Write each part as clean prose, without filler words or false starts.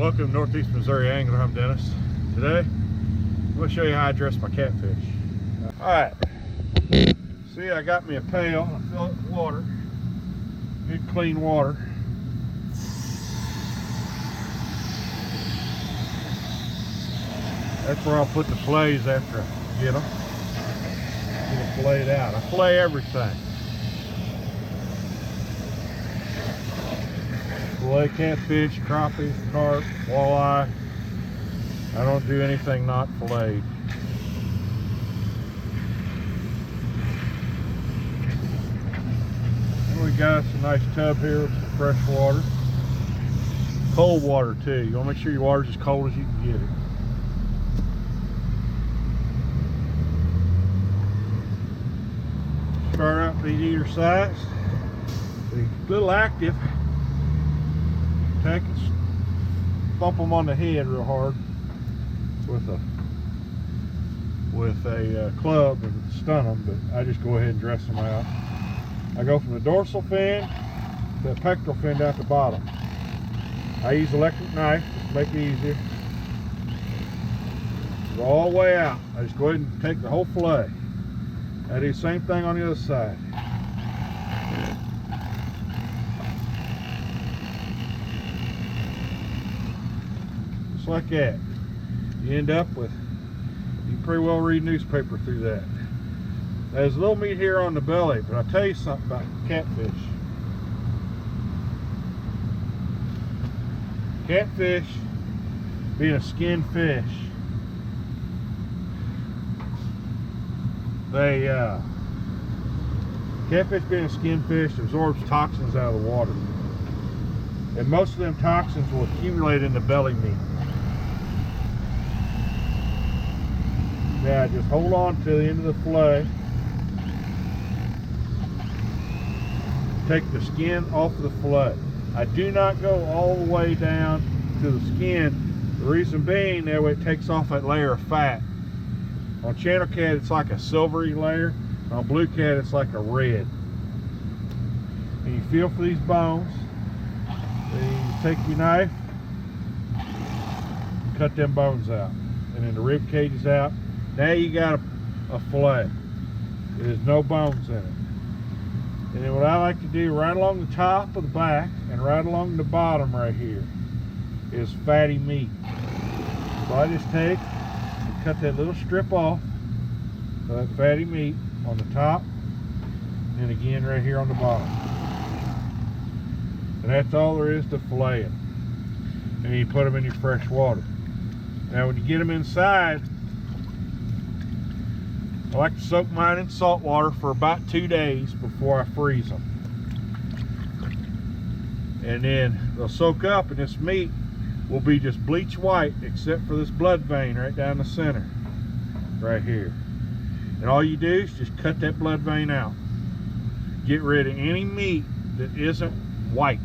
Welcome to Northeast Missouri Angler. I'm Dennis. Today, I'm going to show you how I dress my catfish. Alright, see, I got me a pail. I fill it with water, good clean water. That's where I'll put the fillets after I get them. Get them filleted out. I fillet everything. Fillet catfish, crappie, carp, walleye. I don't do anything not filleted. And we got us a nice tub here with some fresh water. Cold water too. You want to make sure your water's as cold as you can get it. Start out with either side. Be a little active. Take it, bump them on the head real hard with a club and stun them, but I just go ahead and dress them out. I go from the dorsal fin to the pectoral fin down at the bottom. I use electric knife to make it easier. Go all the way out. I just go ahead and take the whole fillet. I do the same thing on the other side. Just like that. You end up with, you can pretty well read newspaper through that. There's a little meat here on the belly, but I'll tell you something about catfish. Catfish, being a skinned fish, catfish being a skinned fish absorbs toxins out of the water. And most of them toxins will accumulate in the belly meat. Now just hold on to the end of the fillet. Take the skin off of the fillet. I do not go all the way down to the skin. The reason being, that way it takes off that layer of fat. On channel cat, it's like a silvery layer. On blue cat, it's like a red. And you feel for these bones. Then you take your knife, cut them bones out. And then the rib cage is out. Now you got a fillet. There's no bones in it. And then what I like to do right along the top of the back and right along the bottom right here is fatty meat. So I just take and cut that little strip off of that fatty meat on the top and again right here on the bottom. And that's all there is to filleting. And you put them in your fresh water. Now when you get them inside, I like to soak mine in salt water for about 2 days before I freeze them. And then they'll soak up and this meat will be just bleach white except for this blood vein right down the center, right here. And all you do is just cut that blood vein out. Get rid of any meat that isn't white.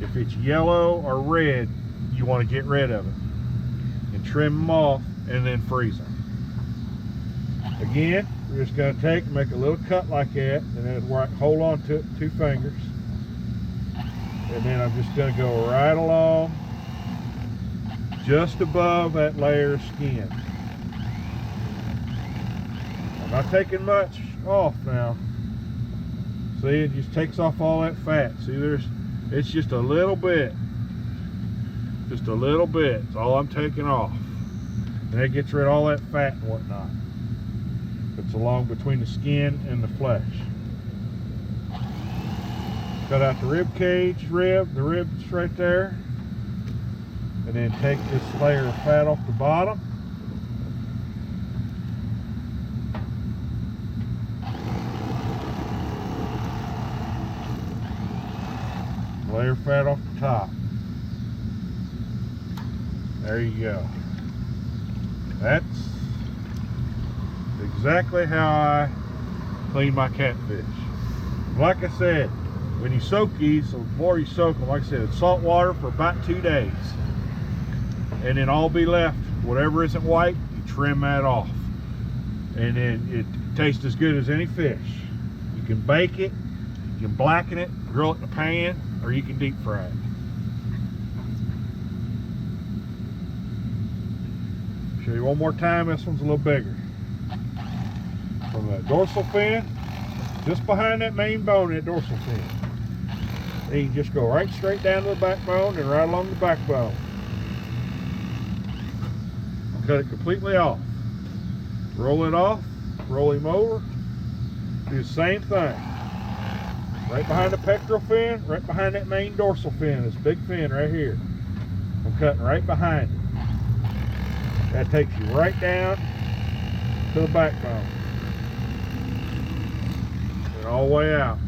If it's yellow or red, you want to get rid of it. And trim them off and then freeze them. Again, we're just going to make a little cut like that, and then hold on to it with 2 fingers. And then I'm just going to go right along just above that layer of skin. I'm not taking much off now. See, it just takes off all that fat. See, it's just a little bit. Just a little bit. That's all I'm taking off. And that gets rid of all that fat and whatnot. It's along between the skin and the flesh. Cut out the rib cage, the ribs right there. And then take this layer of fat off the bottom. Layer of fat off the top. There you go. That's exactly how I clean my catfish. Like I said, when you soak these, so before you soak them, like I said, it's salt water for about 2 days. And then all be left, whatever isn't white, you trim that off. And then it tastes as good as any fish. You can bake it, you can blacken it, grill it in a pan, or you can deep fry it. Show you one more time. This one's a little bigger. From the dorsal fin, just behind that main bone, that dorsal fin. And you just go right straight down to the backbone and right along the backbone. Cut it completely off. Roll it off, roll him over. Do the same thing. Right behind the pectoral fin, right behind that main dorsal fin, this big fin right here. I'm cutting right behind it. That takes you right down to the backbone. And all the way out.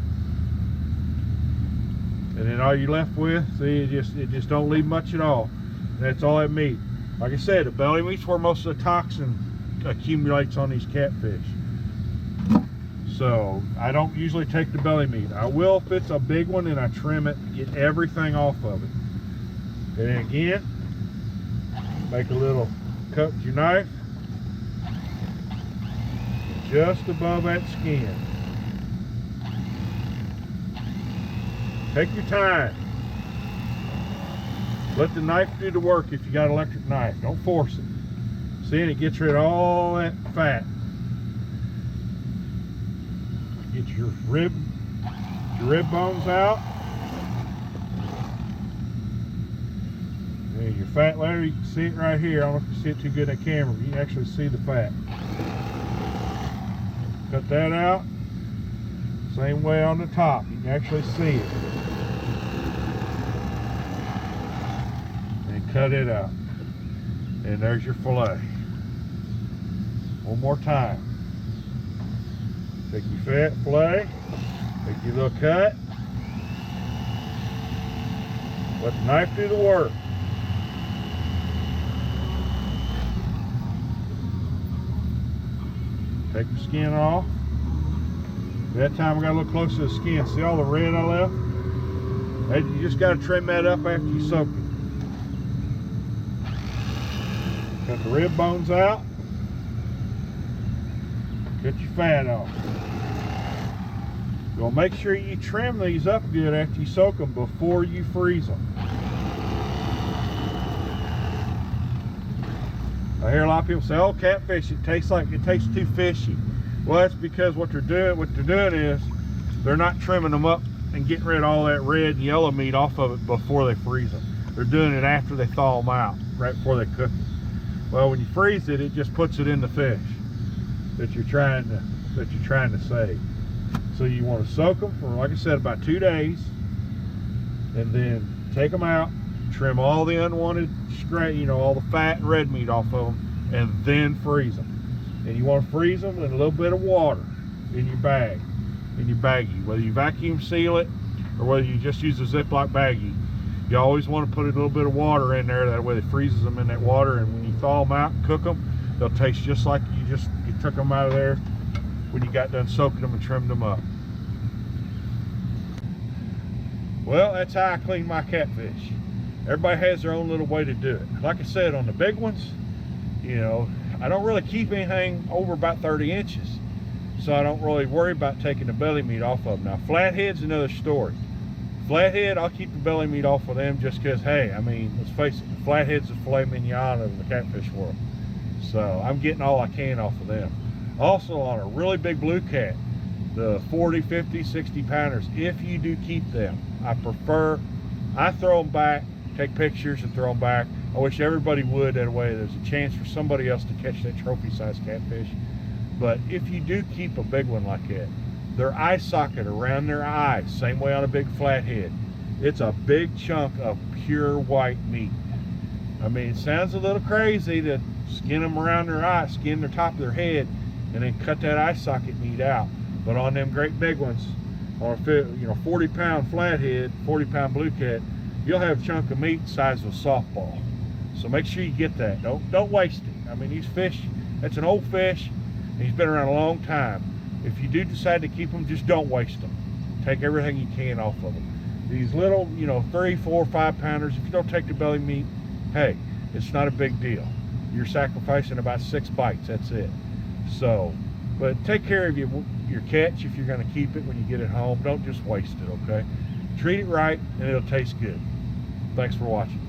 And then all you're left with, see, it just don't leave much at all. And that's all that meat. Like I said, the belly meat's where most of the toxin accumulates on these catfish. So I don't usually take the belly meat. I will if it's a big one and I trim it, get everything off of it. And then again, make a little cut with your knife just above that skin. Take your time. Let the knife do the work if you got an electric knife. Don't force it. See, and it gets rid of all that fat. Get your rib bones out. And your fat layer, you can see it right here. I don't know if you see it too good in the camera, but you can actually see the fat. Cut that out. Same way on the top. You can actually see it. And cut it out. And there's your fillet. One more time. Take your fat fillet, take your little cut, let the knife do the work. Take the skin off. That time I got to look close to the skin. See all the red I left? You just got to trim that up after you soak it. Cut the rib bones out. Cut your fat off. You'll make sure you trim these up good after you soak them before you freeze them. I hear a lot of people say, "Oh, catfish, it tastes too fishy." Well, that's because what they're doing is they're not trimming them up and getting rid of all that red and yellow meat off of it before they freeze them. They're doing it after they thaw them out, right before they cook it. Well, when you freeze it, it just puts it in the fish that you're trying to save. So you want to soak them for, like I said, about 2 days, and then take them out, trim all the unwanted all the fat and red meat off of them, and then freeze them. And you want to freeze them in a little bit of water in your baggie, whether you vacuum seal it or whether you just use a Ziploc baggie. You always want to put a little bit of water in there, that way it freezes them in that water, and when you thaw them out and cook them, they'll taste just like you took them out of there when you got done soaking them and trimmed them up. Well, that's how I clean my catfish. Everybody has their own little way to do it. Like I said, on the big ones, I don't really keep anything over about 30 inches. So I don't really worry about taking the belly meat off of them. Now, flathead's another story. Flathead, I'll keep the belly meat off of them just because, hey, I mean, let's face it, the flathead's the filet mignon of the catfish world. So I'm getting all I can off of them. Also, on a really big blue cat, the 40, 50, 60 pounders, if you do keep them, I throw them back, take pictures and throw them back. I wish everybody would, that way there's a chance for somebody else to catch that trophy size catfish. But if you do keep a big one like that, their eye socket around their eye, same way on a big flathead, it's a big chunk of pure white meat. I mean, it sounds a little crazy to skin them around their eye, skin the top of their head, and then cut that eye socket meat out. But on them great big ones, on a 40-pound flathead, 40-pound blue cat, you'll have a chunk of meat the size of a softball. So make sure you get that. Don't waste it. I mean, these fish, that's an old fish, and he's been around a long time. If you do decide to keep them, just don't waste them. Take everything you can off of them. These little, 3, 4, 5 pounders, if you don't take the belly meat, hey, it's not a big deal. You're sacrificing about 6 bites, that's it. So, but take care of your catch if you're going to keep it when you get it home. Don't just waste it, okay? Treat it right, and it'll taste good. Thanks for watching.